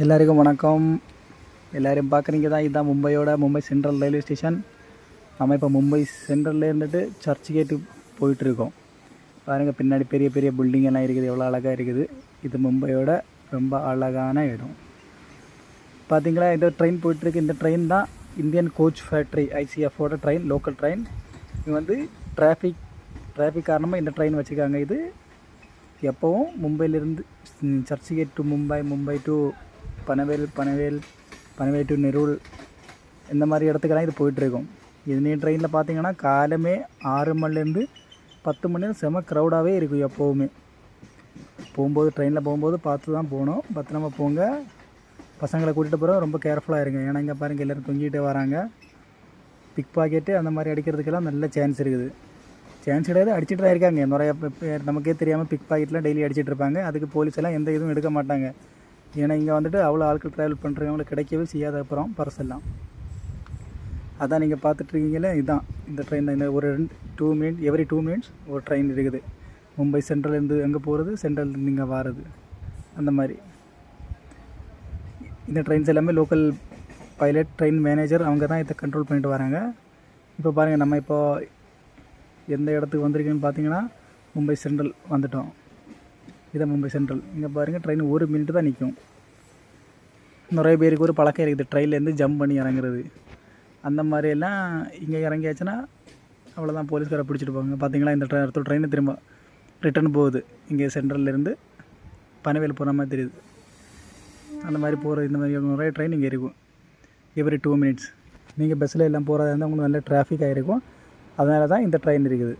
எல்லாருக்கும் வணக்கம். எல்லோரும் பார்க்குறீங்க தான், இதுதான் மும்பை சென்ட்ரல் ரயில்வே ஸ்டேஷன். நம்ம இப்போ மும்பை சென்ட்ரலில் இருந்துட்டு சர்ச் கேட்டு போயிட்டுருக்கோம். பாருங்கள், பின்னாடி பெரிய பெரிய பில்டிங் எல்லாம் இருக்குது, எவ்வளோ அழகாக இருக்குது. இது மும்பையோட ரொம்ப அழகான இடம். பார்த்தீங்களா, இந்த ட்ரெயின் போயிட்டுருக்கு. இந்த ட்ரெயின் தான் இந்தியன் கோச் ஃபேக்ட்ரி ஐசிஎஃபோட ட்ரெயின், லோக்கல் ட்ரெயின். இது வந்து டிராஃபிக் காரணமாக இந்த ட்ரெயின் வச்சுருக்காங்க. இது எப்போவும் மும்பையிலேருந்து Churchgate to Mumbai to Panvel to Nerul, இந்த மாதிரி இடத்துக்கெல்லாம் இது போயிட்டுருக்கும். இது ட்ரெயினில் பார்த்தீங்கன்னா காலமே 6 மணிலேருந்து 10 மணி நேரம் செம க்ரௌடாகவே இருக்கும். எப்போவுமே ட்ரெயினில் போகும்போது பார்த்து தான் போகணும். பத்திரமா போங்க. பசங்களை கூட்டிகிட்டு போகிற ரொம்ப கேர்ஃபுல்லாக இருங்க. ஏன்னா இங்கே பாருங்கள், எல்லோரும் தொங்கிட்டு வராங்க. பிக் பாக்கெட்டு அந்த மாதிரி அடிக்கிறதுக்கெல்லாம் நல்ல சான்ஸ் இருக்குது. சான்ஸ் கிடையாது, அடிச்சுட்டு தான் இருக்காங்க. நிறைய நமக்கே தெரியாமல் பிக் பாக்கெட்லாம் டெய்லி அடிச்சுட்டு இருப்பாங்க. அதுக்கு போலீஸ் எல்லாம் எந்த இதுவும் எடுக்க மாட்டாங்க. ஏன்னா இங்கே வந்துட்டு அவ்வளோ ஆட்கள் ட்ராவல் பண்ணுறவங்களுக்கு கிடைக்கவே செய்யாத அப்புறம் பர்செல்லாம். அதான் நீங்கள் பார்த்துட்ருக்கீங்களே, இதுதான் இந்த ட்ரெயின். இந்த ஒரு 2 மினிட், எவ்ரி 2 மினிட்ஸ் ஒரு ட்ரெயின் இருக்குது. மும்பை சென்ட்ரல்லேருந்து அங்கே போகிறது, சென்ட்ரல்லேருந்து இங்கே வாரது, அந்த மாதிரி. இந்த ட்ரெயின்ஸ் எல்லாமே லோக்கல் பைலட், ட்ரெயின் மேனேஜர் அவங்க தான் இதை கண்ட்ரோல் பண்ணிட்டு வராங்க. இப்போ பாருங்கள், நம்ம இப்போ எந்த இடத்துக்கு வந்திருக்குன்னு பார்த்தீங்கன்னா மும்பை சென்ட்ரல் வந்துட்டோம். இதான் மும்பை சென்ட்ரல். இங்கே பாருங்கள், ட்ரெயின் 1 மினிட் தான் நிற்கும். நிறைய பேருக்கு ஒரு பழக்கம் இருக்குது, ட்ரெயின்லேருந்து ஜம்ப் பண்ணி இறங்குறது. அந்த மாதிரியெல்லாம் இங்கே இறங்கியாச்சுன்னா அவ்வளோதான், போலீஸ்காரை பிடிச்சிட்டு போவாங்க. பார்த்தீங்களா, இந்த இடத்துல ட்ரெயின் திரும்ப ரிட்டர்ன் போகுது. இங்கே சென்ட்ரல்லேருந்து பனவேல் போகிற மாதிரி தெரியுது. அந்த மாதிரி போகிற இந்த மாதிரி நிறைய ட்ரெயின் இங்கே இருக்கும். Every 2 minutes. நீங்கள் பஸ்ஸில் எல்லாம் போகிறதா இருந்தால் உங்களுக்கு நல்ல டிராஃபிக் ஆகிருக்கும். அதனால தான் இந்த ட்ரெயின் இருக்குது.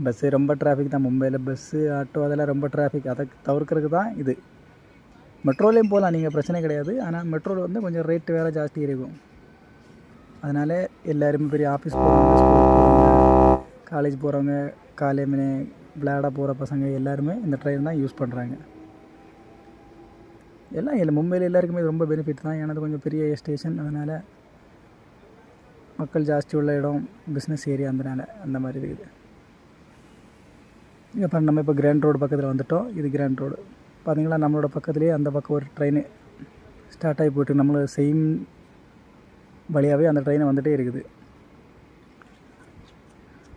பஸ்ஸு ரொம்ப டிராஃபிக் தான் மும்பையில். பஸ்ஸு, ஆட்டோ அதெல்லாம் ரொம்ப டிராஃபிக். அதை தவிர்க்கிறதுக்கு தான் இது. மெட்ரோலையும் போகலாம், நீங்கள் பிரச்சனை கிடையாது. ஆனால் மெட்ரோவில் வந்து கொஞ்சம் ரேட்டு வேறு ஜாஸ்தி இருக்கும். அதனால் எல்லாருமே பெரிய ஆஃபீஸ் போகிறவங்க, ஸ்கூல் போகிறவங்க, காலேஜ் போகிறவங்க, காலேஜ் விளையாட போகிற பசங்க எல்லாருமே இந்த ட்ரெயின் தான் யூஸ் பண்ணுறாங்க. எல்லாம் மும்பையில் எல்லாருக்குமே இது ரொம்ப பெனிஃபிட் தான். ஏன்னா அது கொஞ்சம் பெரிய ஸ்டேஷன், அதனால் மக்கள் ஜாஸ்தி உள்ள இடம், பிஸ்னஸ் ஏரியா, அந்த மாதிரி இருக்குது. இப்போ நம்ம இப்போ கிராண்ட் ரோடு பக்கத்தில் வந்துவிட்டோம். இது கிராண்ட் ரோடு. பார்த்தீங்களா, நம்மளோட பக்கத்துலேயே அந்த பக்கம் ஒரு ட்ரெயின் ஸ்டார்ட் ஆகி போய்ட்டு நம்மளோட சேம் வழியாகவே அந்த ட்ரெயினை வந்துகிட்டே இருக்குது.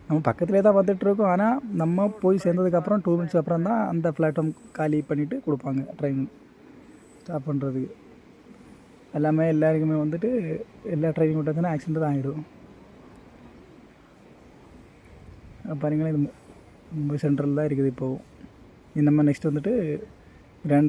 நம்ம பக்கத்துலேயே தான் வந்துட்டுருக்கோம். ஆனால் நம்ம போய் சேர்ந்ததுக்கப்புறம் 2 மினிட்ஸ் அப்புறம் தான் அந்த பிளாட்ஃபார்ம் காலி பண்ணிவிட்டு கொடுப்பாங்க ட்ரெயின் ஸ்டாப் பண்ணுறதுக்கு. எல்லாருக்குமே வந்துட்டு எல்லா ட்ரெயினும் விட்டாச்சுன்னா ஆக்சிடென்ட் தான் ஆகிடும். பாருங்களேன், இது மும்பை சென்ட்ரல் தான் இருக்குது. இப்போது நம்ம நெக்ஸ்ட் வந்துட்டு